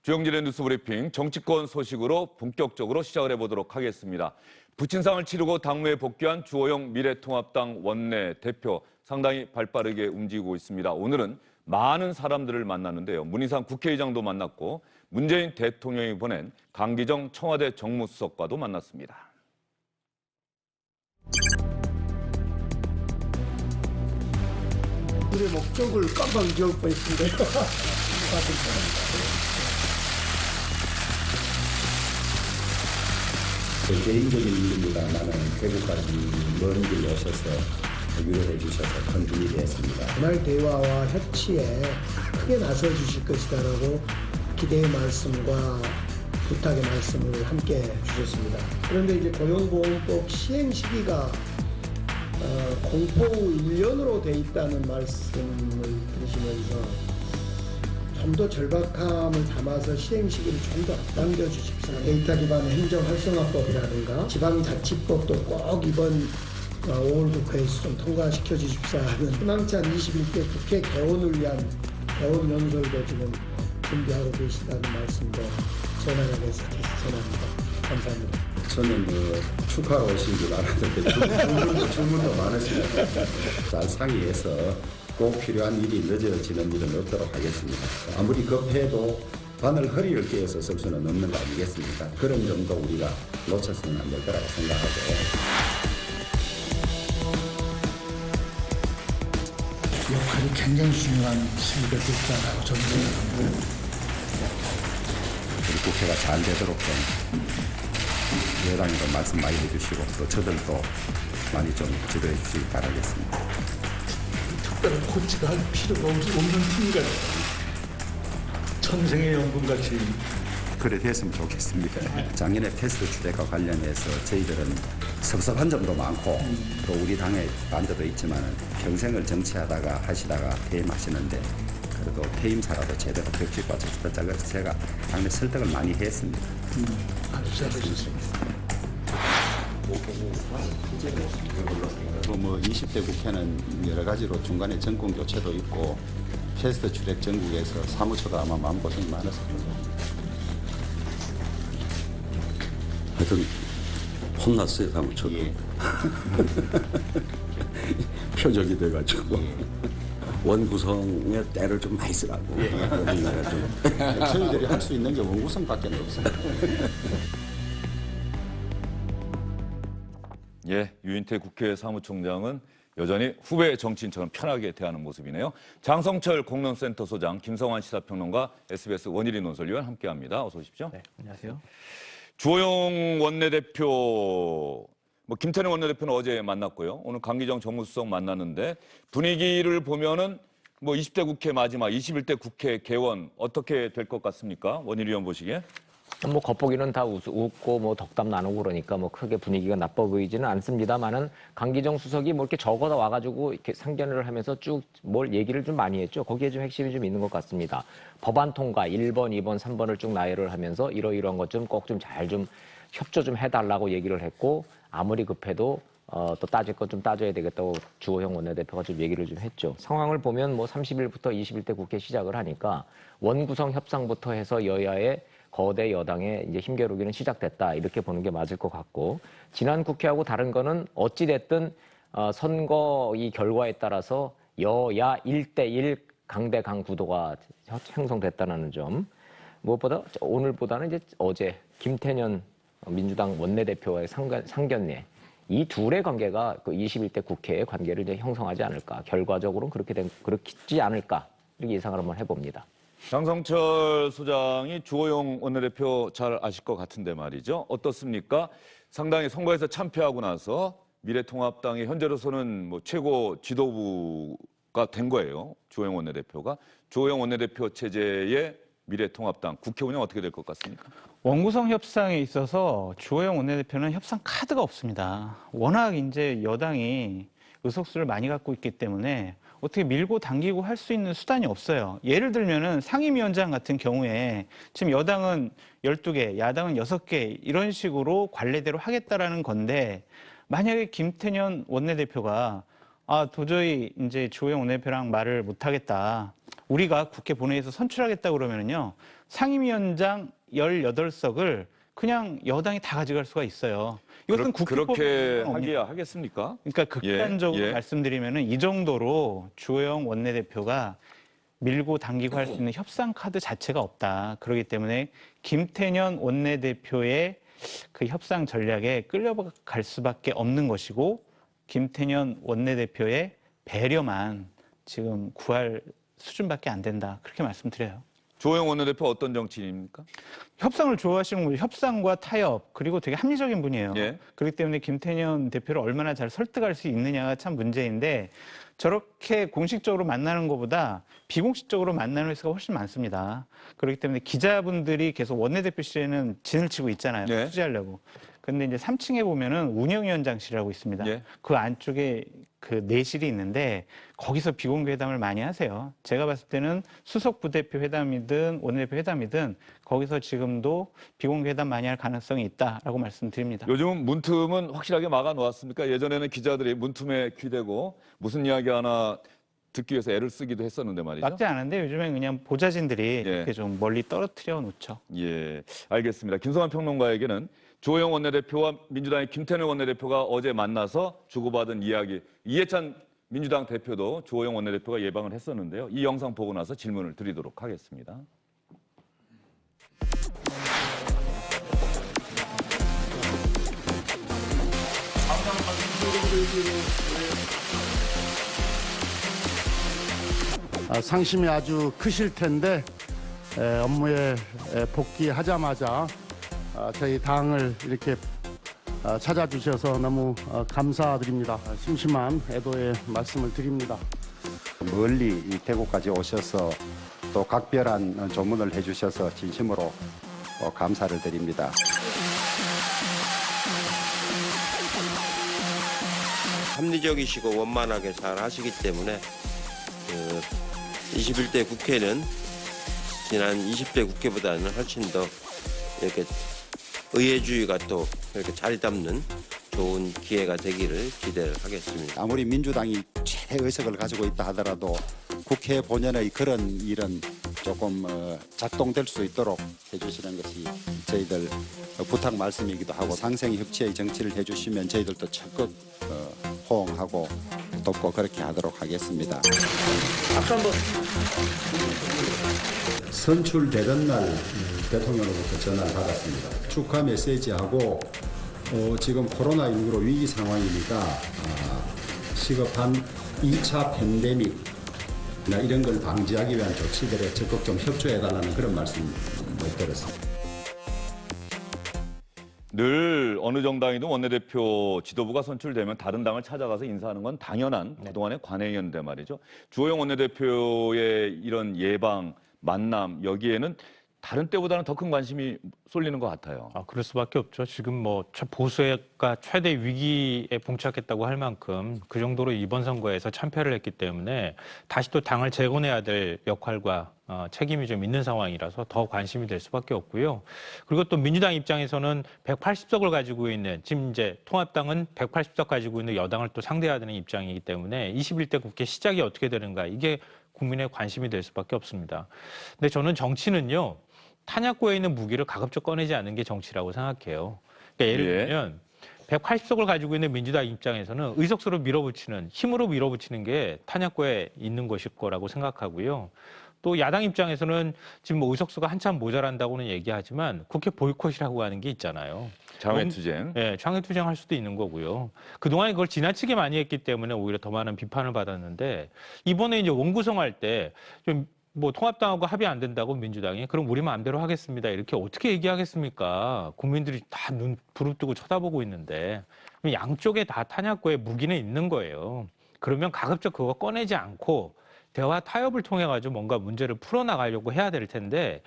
주영진의 뉴스 브리핑 정치권 소식으로 본격적으로 시작을 해보도록 하겠습니다. 부친상을 치르고 당무에 복귀한 주호영 미래통합당 원내대표 상당히 발빠르게 움직이고 있습니다. 오늘은 많은 사람들을 만났는데요. 문희상 국회의장도 만났고 문재인 대통령이 보낸 강기정 청와대 정무수석과도 만났습니다. 우리의 목적을 깜빡 잊을 뻔했습니다. 개인적인 일입니다. 나는 태국까지 먼 길 오셔서 위로해 주셔서 큰 힘이 되었습니다. 그날 대화와 협치에 크게 나서 주실 것이다라고 기대의 말씀과 부탁의 말씀을 함께 주셨습니다. 그런데 이제 고용보험법 시행 시기가 공포 1년으로 돼 있다는 말씀을 들으시면서 좀 더 절박함을 담아서 시행 시기를 좀 더 앞당겨 주십시오. 데이터 기반 행정 활성화법이라든가 지방자치법도 꼭 이번 5월 국회에서 좀 통과시켜 주십사 하는 희망찬 21대 국회 개원을 위한 개원 연설도 지금 준비하고 계시다는 말씀도 전화를 해서 다시 전합니다. 감사합니다. 저는 축하로 오신 줄 알았는데 주문도 많으시네요. 잘 상의해서 꼭 필요한 일이 늦어지는 일은 없도록 하겠습니다. 아무리 급해도 바늘 허리를 꿰어서 쓸 수는 없는 거 아니겠습니까? 그런 점도 우리가 놓쳐서는 안 될 거라고 생각하고 역할이 굉장히 중요한 시기가 됐다라고 저는 생각합니다. 우리 국회가 잘 되도록 좀 여당에도 말씀 많이 해주시고 또 저들도 많이 좀 지도해 주시기 바라겠습니다. 특별한 코치가 할 필요가 없는 팀 같아요. 천생의 연분같이. 그래 됐으면 좋겠습니다. 작년에 테스트 추대과 관련해서 저희들은 섭섭한 점도 많고 또 우리 당의 반대도 있지만 평생을 정치하다가 하시다가 퇴임하시는데 그래도 퇴임사라도 제대로 벽지과 적셨다 제가 당내 설득을 많이 했습니다. 아주 잘하셨습니다. 뭐 20대 국회는 여러 가지로 중간에 정권 교체도 있고 패스트 트랙 전국에서 사무처도 아마 마음고생이 많았을 겁니다. 하여튼 혼났어요, 사무처도. 예. 표적이 돼가지고 원구성의 때를 좀 많이 쓰라고. 내가 좀 저희들이 할 수 있는 게 원구성밖에 없어요. 예, 유인태 국회 사무총장은 여전히 후배 정치인처럼 편하게 대하는 모습이네요. 장성철 공론센터 소장, 김성환 시사평론가, SBS 원일이 논설위원 함께합니다. 어서 오십시오. 네, 안녕하세요. 주호영 원내대표, 김태년 원내대표는 어제 만났고요. 오늘 강기정 정무수석 만났는데 분위기를 보면은 20대 국회 마지막 21대 국회 개원 어떻게 될 것 같습니까? 원일 위원 보시기에? 겉보기는 다 웃고 덕담 나누고 그러니까 크게 분위기가 나빠 보이지는 않습니다만은 강기정 수석이 이렇게 적어다 와가지고 이렇게 상견례를 하면서 쭉 뭘 얘기를 좀 많이 했죠. 거기에 좀 핵심이 좀 있는 것 같습니다. 법안 통과 1번, 2번, 3번을 쭉 나열을 하면서 이러이러한 것 좀 꼭 좀 잘 좀 협조 좀 해달라고 얘기를 했고 아무리 급해도 또 따질 것 좀 따져야 되겠다고 주호영 원내대표가 좀 얘기를 좀 했죠. 상황을 보면 30일부터 21대 국회 시작을 하니까 원구성 협상부터 해서 여야의 거대 여당의 이제 힘겨루기는 시작됐다 이렇게 보는 게 맞을 것 같고 지난 국회하고 다른 거는 어찌 됐든 선거 이 결과에 따라서 여야 1대1 강대강 구도가 형성됐다는 점 무엇보다 오늘보다는 이제 어제 김태년 민주당 원내대표와의 상견례 이 둘의 관계가 그 21대 국회의 관계를 이제 형성하지 않을까 결과적으로는 그렇지 않을까 이렇게 예상을 한번 해봅니다. 장성철 소장이 주호영 원내대표 잘 아실 것 같은데 말이죠. 어떻습니까? 상당히 선거에서 참패하고 나서 미래통합당이 현재로서는 최고 지도부가 된 거예요. 주호영 원내대표가. 주호영 원내대표 체제의 미래통합당 국회 운영 어떻게 될 것 같습니까? 원구성 협상에 있어서 주호영 원내대표는 협상 카드가 없습니다. 워낙 이제 여당이 의석수를 많이 갖고 있기 때문에 어떻게 밀고 당기고 할 수 있는 수단이 없어요. 예를 들면은 상임위원장 같은 경우에 지금 여당은 12개, 야당은 6개 이런 식으로 관례대로 하겠다라는 건데 만약에 김태년 원내대표가 도저히 이제 주호영 원내대표랑 말을 못 하겠다. 우리가 국회 본회의에서 선출하겠다 그러면은요. 상임위원장 18석을 그냥 여당이 다 가져갈 수가 있어요. 이것은 국회법에 그렇게 하기야 하겠습니까? 그러니까 극단적으로 예. 말씀드리면은 이 정도로 주호영 원내대표가 밀고 당기고 할 수 있는 협상 카드 자체가 없다. 그렇기 때문에 김태년 원내대표의 그 협상 전략에 끌려갈 수밖에 없는 것이고 김태년 원내대표의 배려만 지금 구할 수준밖에 안 된다. 그렇게 말씀드려요. 주호영 원내대표 어떤 정치인입니까? 협상을 좋아하시는 분이 협상과 타협 그리고 되게 합리적인 분이에요. 예. 그렇기 때문에 김태년 대표를 얼마나 잘 설득할 수 있느냐가 참 문제인데 저렇게 공식적으로 만나는 것보다 비공식적으로 만나는 횟수가 훨씬 많습니다. 그렇기 때문에 기자분들이 계속 원내대표실에는 진을 치고 있잖아요. 예. 취재하려고. 근데 이제 3층에 보면은 운영위원장실이라고 있습니다. 예. 그 안쪽에 그 내실이 있는데 거기서 비공개 회담을 많이 하세요. 제가 봤을 때는 수석 부대표 회담이든 원내대표 회담이든 거기서 지금도 비공개 회담 많이 할 가능성이 있다라고 말씀드립니다. 요즘은 문틈은 확실하게 막아 놓았습니까? 예전에는 기자들이 문틈에 귀대고 무슨 이야기 하나 듣기 위해서 애를 쓰기도 했었는데 말이죠. 막지 않은데 요즘엔 그냥 보좌진들이 예. 이렇게 좀 멀리 떨어뜨려 놓죠. 예, 알겠습니다. 김성환 평론가에게는 주호영 원내대표와 민주당의 김태년 원내대표가 어제 만나서 주고받은 이야기, 이해찬 민주당 대표도 주호영 원내대표가 예방을 했었는데요. 이 영상 보고 나서 질문을 드리도록 하겠습니다. 상심이 아주 크실 텐데 업무에 복귀하자마자 저희 당을 이렇게 찾아주셔서 너무 감사드립니다. 심심한 애도의 말씀을 드립니다. 멀리 이 대구까지 오셔서 또 각별한 조문을 해주셔서 진심으로 감사를 드립니다. 합리적이시고 원만하게 잘 하시기 때문에 21대 국회는 지난 20대 국회보다는 훨씬 더 이렇게 의회주의가 또 이렇게 자리 잡는 좋은 기회가 되기를 기대를 하겠습니다. 아무리 민주당이 최대 의석을 가지고 있다 하더라도 국회 본연의 그런 일은 조금 작동될 수 있도록 해주시는 것이 저희들 부탁 말씀이기도 하고 상생 협치의 정치를 해주시면 저희들도 적극 호응하고 돕고 그렇게 하도록 하겠습니다. 선출되던 날 대통령으로부터 전화를 받았습니다. 축하 메시지하고 지금 코로나19로 위기 상황이니까 시급한 2차 팬데믹이나 이런 걸 방지하기 위한 조치들에 적극 좀 협조해달라는 그런 말씀을 드렸습니다. 늘 어느 정당이든 원내대표 지도부가 선출되면 다른 당을 찾아가서 인사하는 건 당연한 그동안의 관행이었는데 말이죠. 주호영 원내대표의 이런 예방, 만남 여기에는 다른 때보다는 더 큰 관심이 쏠리는 것 같아요. 그럴 수밖에 없죠. 지금 뭐 보수가 최대 위기에 봉착했다고 할 만큼 그 정도로 이번 선거에서 참패를 했기 때문에 다시 또 당을 재건해야 될 역할과 책임이 좀 있는 상황이라서 더 관심이 될 수밖에 없고요. 그리고 또 민주당 입장에서는 180석을 가지고 있는 지금 이제 통합당은 180석 가지고 있는 여당을 또 상대해야 되는 입장이기 때문에 21대 국회 시작이 어떻게 되는가 이게 국민의 관심이 될 수밖에 없습니다. 근데 저는 정치는요. 탄약고에 있는 무기를 가급적 꺼내지 않는 게 정치라고 생각해요. 그러니까 예를 들면 180석을 가지고 있는 민주당 입장에서는 의석수로 밀어붙이는 힘으로 밀어붙이는 게 탄약고에 있는 것일 거라고 생각하고요. 또 야당 입장에서는 지금 뭐 의석수가 한참 모자란다고는 얘기하지만 국회 보이콧이라고 하는 게 있잖아요. 장외투쟁. 네, 장외투쟁할 수도 있는 거고요. 그동안에 그걸 지나치게 많이 했기 때문에 오히려 더 많은 비판을 받았는데 이번에 이제 원구성할 때 좀 뭐 통합당하고 합의 안 된다고 민주당이 그럼 우리 마음대로 하겠습니다. 이렇게 어떻게 얘기하겠습니까? 국민들이 다 눈 부릅뜨고 쳐다보고 있는데 양쪽에 다 탄약고에 무기는 있는 거예요. 그러면 가급적 그거 꺼내지 않고 대화 타협을 통해 가지고 뭔가 문제를 풀어나가려고 해야 될 텐데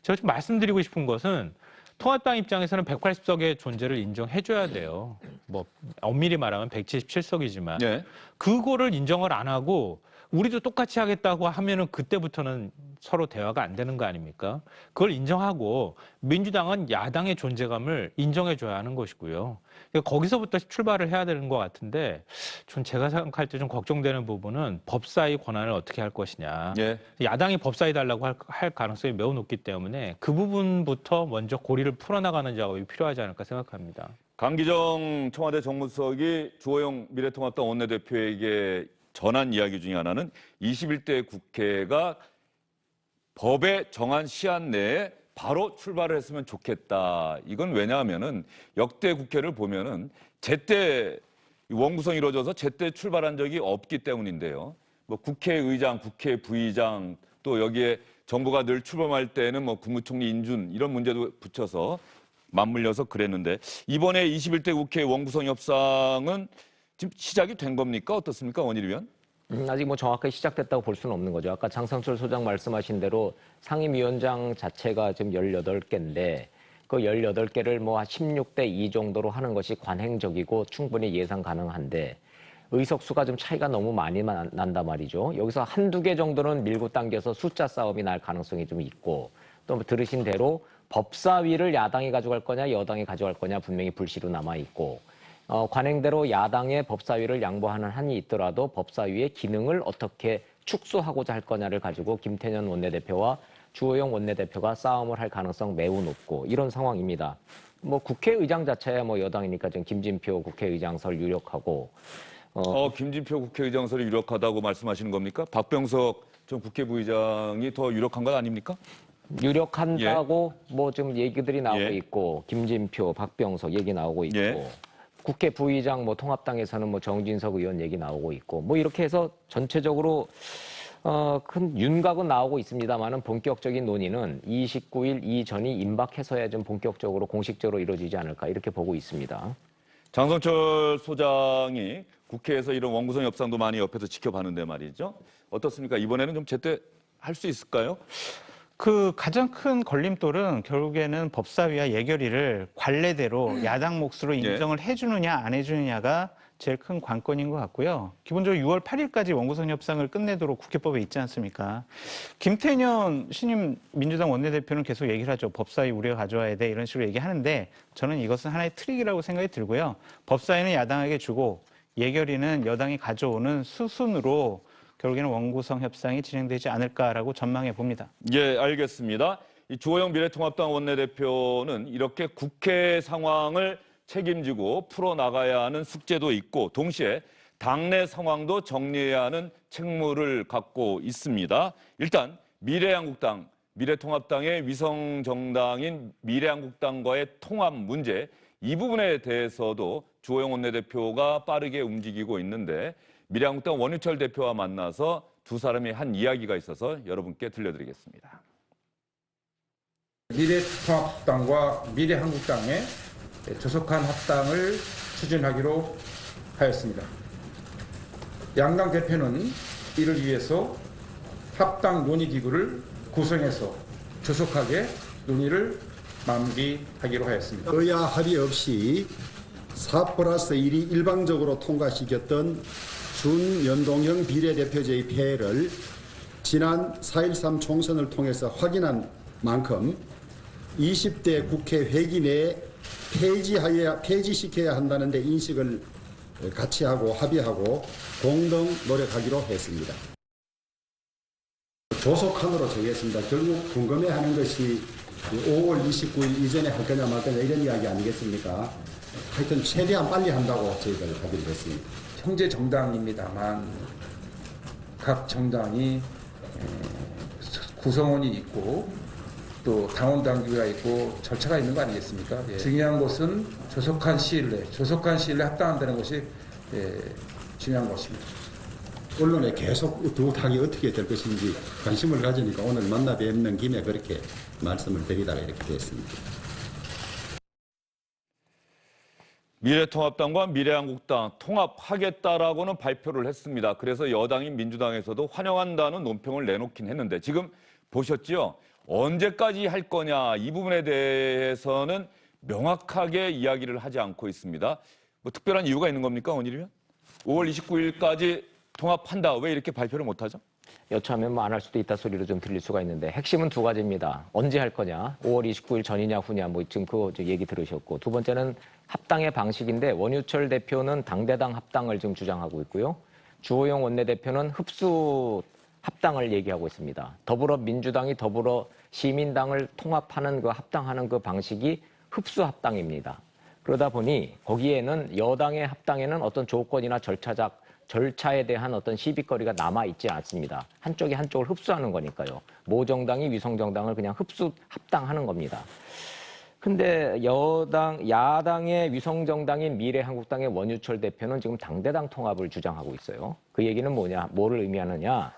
제가 좀 말씀드리고 싶은 것은 통합당 입장에서는 180석의 존재를 인정해줘야 돼요. 뭐 엄밀히 말하면 177석이지만 네. 그거를 인정을 안 하고 우리도 똑같이 하겠다고 하면은 그때부터는 서로 대화가 안 되는 거 아닙니까? 그걸 인정하고 민주당은 야당의 존재감을 인정해줘야 하는 것이고요. 그러니까 거기서부터 출발을 해야 되는 것 같은데 전 제가 생각할 때 좀 걱정되는 부분은 법사위 권한을 어떻게 할 것이냐. 예. 야당이 법사위 달라고 할 가능성이 매우 높기 때문에 그 부분부터 먼저 고리를 풀어나가는 작업이 필요하지 않을까 생각합니다. 강기정 청와대 정무수석이 주호영 미래통합당 원내대표에게 전한 이야기 중에 하나는 21대 국회가 법에 정한 시한 내에 바로 출발을 했으면 좋겠다. 이건 왜냐하면은 역대 국회를 보면은 제때 원구성이 이루어져서 제때 출발한 적이 없기 때문인데요. 뭐 국회의장, 국회 부의장 또 여기에 정부가 늘 출범할 때는 뭐 국무총리 인준 이런 문제도 붙여서 맞물려서 그랬는데 이번에 21대 국회 원구성 협상은 지금 시작이 된 겁니까? 어떻습니까? 원희룡 의원? 아직 뭐 정확하게 시작됐다고 볼 수는 없는 거죠. 아까 장성철 소장 말씀하신 대로 상임위원장 자체가 지금 18개인데 그 18개를 뭐 16대 2 정도로 하는 것이 관행적이고 충분히 예상 가능한데 의석수가 좀 차이가 너무 많이 난단 말이죠. 여기서 한두 개 정도는 밀고 당겨서 숫자 싸움이 날 가능성이 좀 있고 또 들으신 대로 법사위를 야당이 가져갈 거냐 여당이 가져갈 거냐 분명히 불씨로 남아있고 관행대로 야당의 법사위를 양보하는 한이 있더라도 법사위의 기능을 어떻게 축소하고자 할 거냐를 가지고 김태년 원내대표와 주호영 원내대표가 싸움을 할 가능성 매우 높고 이런 상황입니다. 뭐 국회의장 자체야 뭐 여당이니까 지금 김진표 국회의장설 유력하고 김진표 국회의장설이 유력하다고 말씀하시는 겁니까? 박병석 전 국회부의장이 더 유력한 건 아닙니까? 유력한다고 뭐 좀 얘기들이 나오고 예. 있고 김진표, 박병석 얘기 나오고 있고 예. 국회 부의장 뭐 통합당에서는 뭐 정진석 의원 얘기 나오고 있고 뭐 이렇게 해서 전체적으로 큰 윤곽은 나오고 있습니다만은 본격적인 논의는 29일 이전이 임박해서야 좀 본격적으로 공식적으로 이루어지지 않을까 이렇게 보고 있습니다. 장성철 소장이 국회에서 이런 원구성 협상도 많이 옆에서 지켜봤는데 말이죠. 어떻습니까? 이번에는 좀 제때 할 수 있을까요? 그 가장 큰 걸림돌은 결국에는 법사위와 예결위를 관례대로 야당 몫으로 인정을 해주느냐 안 해주느냐가 제일 큰 관건인 것 같고요. 기본적으로 6월 8일까지 원구성 협상을 끝내도록 국회법에 있지 않습니까? 김태년 신임 민주당 원내대표는 계속 얘기를 하죠. 법사위 우리가 가져와야 돼 이런 식으로 얘기하는데 저는 이것은 하나의 트릭이라고 생각이 들고요. 법사위는 야당에게 주고 예결위는 여당이 가져오는 수순으로 결국에는 원구성 협상이 진행되지 않을까라고 전망해 봅니다. 예, 알겠습니다. 이 주호영 미래통합당 원내대표는 이렇게 국회 상황을 책임지고 풀어나가야 하는 숙제도 있고 동시에 당내 상황도 정리해야 하는 책무를 갖고 있습니다. 일단 미래한국당, 미래통합당의 위성정당인 미래한국당과의 통합 문제 이 부분에 대해서도 주호영 원내대표가 빠르게 움직이고 있는데 미래한국당 원유철 대표와 만나서 두 사람이 한 이야기가 있어서 여러분께 들려드리겠습니다. 미래통합당과 미래한국당의 조속한 합당을 추진하기로 하였습니다. 양당 대표는 이를 위해서 합당 논의기구를 구성해서 조속하게 논의를 마무리하기로 하였습니다. 여야 합의 없이 4+1이 일방적으로 통과시켰던 준연동형 비례대표제의 폐해를 지난 4.13 총선을 통해서 확인한 만큼 20대 국회 회기 내에 폐지시켜야 한다는 데 인식을 같이 하고 합의하고 공동 노력하기로 했습니다. 조속한으로 정했습니다. 결국 궁금해하는 것이 5월 29일 이전에 할 거냐 말 거냐 이런 이야기 아니겠습니까? 하여튼 최대한 빨리 한다고 저희들 합의를 했습니다. 형제 정당입니다만 각 정당이 구성원이 있고 또 당원 당규가 있고 절차가 있는 거 아니겠습니까? 중요한 것은 조속한 시일 내에 합당한다는 것이 중요한 것입니다. 언론에 계속 두탁이 어떻게 될 것인지 관심을 가지니까 오늘 만나 뵙는 김에 그렇게 말씀을 드리다가 이렇게 됐습니다. 미래통합당과 미래한국당 통합하겠다라고는 발표를 했습니다. 그래서 여당인 민주당에서도 환영한다는 논평을 내놓긴 했는데 지금 보셨죠? 언제까지 할 거냐 이 부분에 대해서는 명확하게 이야기를 하지 않고 있습니다. 뭐 특별한 이유가 있는 겁니까, 원희룡? 5월 29일까지 통합한다. 왜 이렇게 발표를 못하죠? 여차하면 뭐 안 할 수도 있다 소리로 좀 들릴 수가 있는데 핵심은 두 가지입니다. 언제 할 거냐, 5월 29일 전이냐 후냐, 뭐 지금 그거 얘기 들으셨고, 두 번째는 합당의 방식인데 원유철 대표는 당대당 합당을 지금 주장하고 있고요. 주호영 원내대표는 흡수 합당을 얘기하고 있습니다. 더불어민주당이 더불어시민당을 통합하는 그 합당하는 그 방식이 흡수 합당입니다. 그러다 보니 거기에는 여당의 합당에는 어떤 조건이나 절차에 대한 어떤 시비거리가 남아있지 않습니다. 한쪽이 한쪽을 흡수하는 거니까요. 모 정당이 위성 정당을 그냥 흡수 합당하는 겁니다. 근데 야당의 위성 정당인 미래한국당의 원유철 대표는 지금 당대당 통합을 주장하고 있어요. 그 얘기는 뭐를 의미하느냐?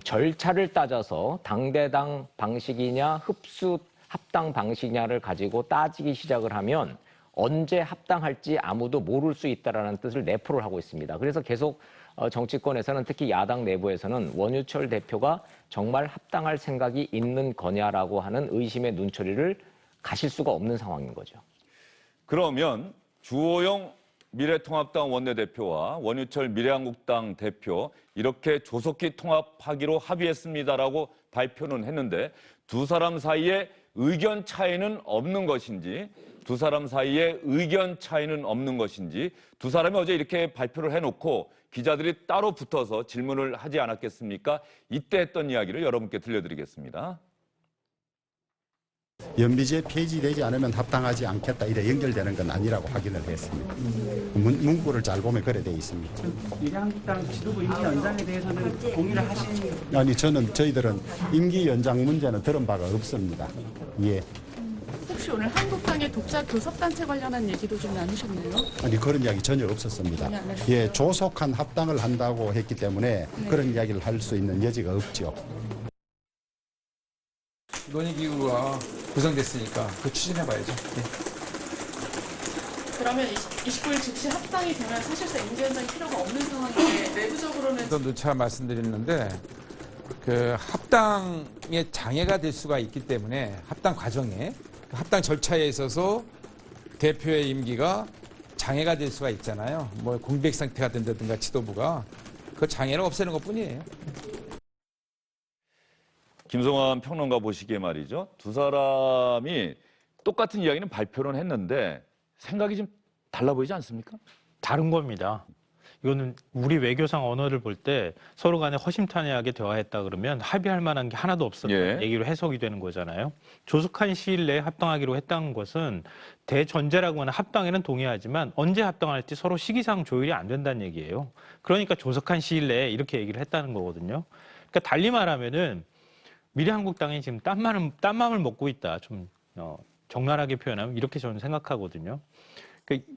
절차를 따져서 당대당 방식이냐 흡수 합당 방식이냐를 가지고 따지기 시작을 하면 언제 합당할지 아무도 모를 수 있다라는 뜻을 내포를 하고 있습니다. 그래서 계속 정치권에서는 특히 야당 내부에서는 원유철 대표가 정말 합당할 생각이 있는 거냐라고 하는 의심의 눈초리를 가실 수가 없는 상황인 거죠. 그러면 주호영 미래통합당 원내대표와 원유철 미래한국당 대표 이렇게 조속히 통합하기로 합의했습니다라고 발표는 했는데 두 사람 사이에 의견 차이는 없는 것인지 두 사람 사이에 의견 차이는 없는 것인지 두 사람이 어제 이렇게 발표를 해놓고 기자들이 따로 붙어서 질문을 하지 않았겠습니까? 이때 했던 이야기를 여러분께 들려드리겠습니다. 연비제 폐지되지 않으면 합당하지 않겠다 이래 연결되는 건 아니라고 확인을 했습니다. 문구를 잘 보면 그래 돼 있습니다. 미래한국당 지도부 임기 연장에 대해서는 동의를 하신? 아니 저희들은 임기 연장 문제는 들은 바가 없습니다. 예. 혹시 오늘 한국당의 독자 교섭단체 관련한 얘기도 좀 나누셨나요? 아니 그런 이야기 전혀 없었습니다. 예, 조속한 합당을 한다고 했기 때문에 그런 이야기를 할 수 있는 여지가 없죠. 논의기구가 구성됐으니까 그 추진해봐야죠. 네. 그러면 29일 즉시 합당이 되면 사실상 임기연장이 필요가 없는 상황인데 내부적으로는 또 누차 말씀드렸는데 그 합당의 장애가 될 수가 있기 때문에 합당 과정에 합당 절차에 있어서 대표의 임기가 장애가 될 수가 있잖아요. 뭐 공백 상태가 된다든가 지도부가 그 장애를 없애는 것뿐이에요. 김성환 평론가 보시기에 말이죠. 두 사람이 똑같은 이야기는 발표는 했는데 생각이 좀 달라 보이지 않습니까? 다른 겁니다. 이거는 우리 외교상 언어를 볼 때 서로 간에 허심탄회하게 대화했다 그러면 합의할 만한 게 하나도 없었던 얘기로 해석이 되는 거잖아요. 조속한 시일 내에 합당하기로 했다는 것은 대전제라고 하는 합당에는 동의하지만 언제 합당할지 서로 시기상 조율이 안 된다는 얘기예요. 그러니까 조속한 시일 내에 이렇게 얘기를 했다는 거거든요. 그러니까 달리 말하면은 미래한국당이 지금 딴맘을 먹고 있다. 좀 적나라하게 표현하면 이렇게 저는 생각하거든요.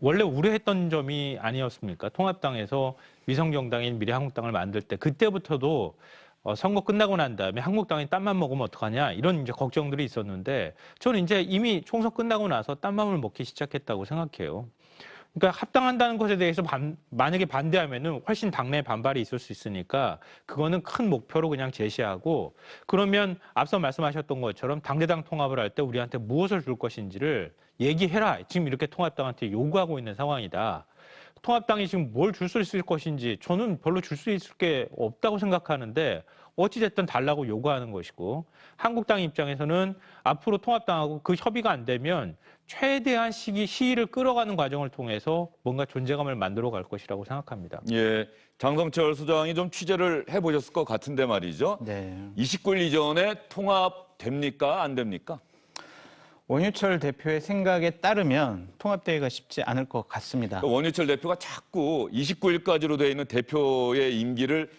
원래 우려했던 점이 아니었습니까? 통합당에서 위성정당인 미래한국당을 만들 때 그때부터도 선거 끝나고 난 다음에 한국당이 딴맘 먹으면 어떡하냐 이런 이제 걱정들이 있었는데 저는 이제 이미 총선 끝나고 나서 딴맘을 먹기 시작했다고 생각해요. 그러니까 합당한다는 것에 대해서 만약에 반대하면은 훨씬 당내 반발이 있을 수 있으니까 그거는 큰 목표로 그냥 제시하고 그러면 앞서 말씀하셨던 것처럼 당대당 통합을 할 때 우리한테 무엇을 줄 것인지를 얘기해라. 지금 이렇게 통합당한테 요구하고 있는 상황이다. 통합당이 지금 뭘 줄 수 있을 것인지 저는 별로 줄 수 있을 게 없다고 생각하는데 어찌됐든 달라고 요구하는 것이고 한국당 입장에서는 앞으로 통합당하고 그 협의가 안 되면 최대한 시일을 끌어가는 과정을 통해서 뭔가 존재감을 만들어 갈 것이라고 생각합니다. 예, 장성철 소장이 좀 취재를 해보셨을 것 같은데 말이죠. 네. 29일 이전에 통합됩니까? 안 됩니까? 원유철 대표의 생각에 따르면 통합되기가 쉽지 않을 것 같습니다. 원유철 대표가 자꾸 29일까지로 되어 있는 대표의 임기를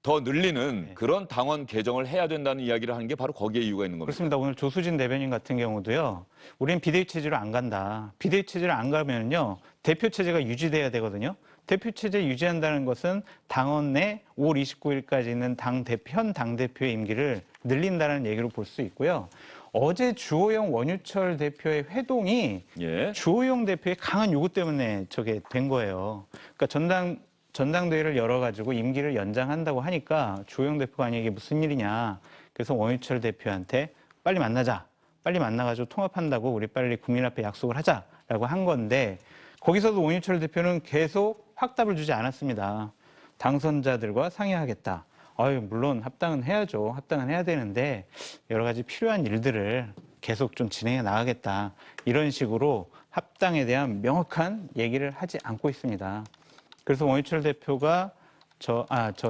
더 늘리는 그런 당원 개정을 해야 된다는 이야기를 하는 게 바로 거기에 이유가 있는 겁니다. 그렇습니다. 오늘 조수진 대변인 같은 경우도요. 우리는 비대위 체제로 안 간다. 비대위 체제로 안 가면요. 대표 체제가 유지돼야 되거든요. 대표 체제 유지한다는 것은 당원 내 5월 29일까지 있는 현 당대표의 임기를 늘린다는 얘기로 볼 수 있고요. 어제 주호영 원유철 대표의 회동이 주호영 대표의 강한 요구 때문에 저게 된 거예요. 그러니까 전당대회를 열어가지고 임기를 연장한다고 하니까 주호영 대표가 아니 이게 무슨 일이냐. 그래서 원유철 대표한테 빨리 만나자. 빨리 만나가지고 통합한다고 우리 빨리 국민 앞에 약속을 하자라고 한 건데 거기서도 원유철 대표는 계속 확답을 주지 않았습니다. 당선자들과 상의하겠다. 물론 합당은 해야죠. 합당은 해야 되는데 여러 가지 필요한 일들을 계속 좀 진행해 나가겠다. 이런 식으로 합당에 대한 명확한 얘기를 하지 않고 있습니다. 그래서 원유철 대표가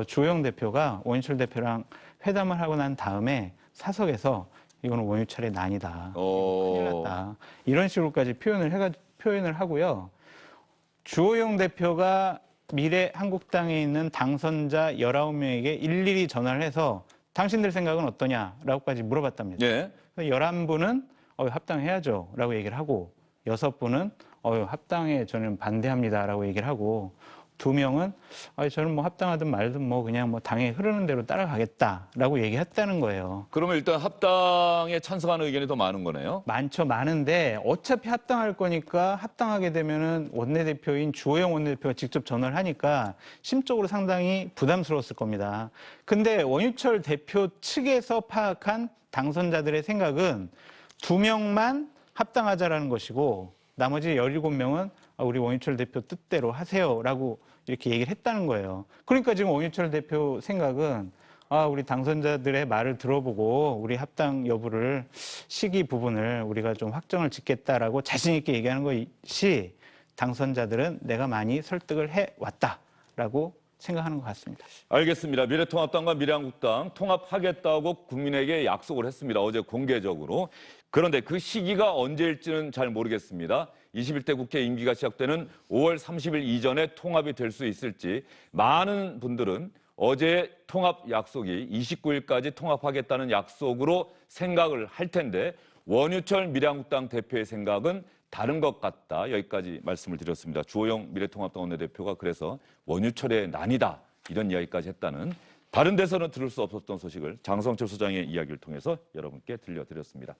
주호영 대표가 원유철 대표랑 회담을 하고 난 다음에 사석에서 이거는 원유철의 난이다. 큰일 났다. 이런 식으로까지 표현을 하고요. 주호영 대표가 미래 한국당에 있는 당선자 19명에게 일일이 전화를 해서 당신들 생각은 어떠냐라고까지 물어봤답니다. 예. 그래서 11분은 합당해야죠 라고 얘기를 하고 6분은 합당에 저는 반대합니다라고 얘기를 하고 2명은 저는 뭐 합당하든 말든 뭐 그냥 뭐 당에 흐르는 대로 따라가겠다라고 얘기했다는 거예요. 그러면 일단 합당에 찬성하는 의견이 더 많은 거네요. 많죠. 많은데 어차피 합당할 거니까 합당하게 되면은 원내대표인 주호영 원내대표가 직접 전화를 하니까 심적으로 상당히 부담스러웠을 겁니다. 근데 원유철 대표 측에서 파악한 당선자들의 생각은 2명만 합당하자라는 것이고 나머지 17명은 우리 원유철 대표 뜻대로 하세요라고 이렇게 얘기를 했다는 거예요. 그러니까 지금 원유철 대표 생각은 우리 당선자들의 말을 들어보고 우리 합당 여부를 시기 부분을 우리가 좀 확정을 짓겠다라고 자신 있게 얘기하는 것이 당선자들은 내가 많이 설득을 해왔다라고 생각하는 것 같습니다. 알겠습니다. 미래통합당과 미래한국당 통합하겠다고 국민에게 약속을 했습니다. 어제 공개적으로. 그런데 그 시기가 언제일지는 잘 모르겠습니다. 21대 국회 임기가 시작되는 5월 30일 이전에 통합이 될 수 있을지 많은 분들은 어제 통합 약속이 29일까지 통합하겠다는 약속으로 생각을 할 텐데 원유철 미래한국당 대표의 생각은 다른 것 같다. 여기까지 말씀을 드렸습니다. 주호영 미래통합당 원내대표가 그래서 원유철의 난이다. 이런 이야기까지 했다는 다른 데서는 들을 수 없었던 소식을 장성철 소장의 이야기를 통해서 여러분께 들려드렸습니다.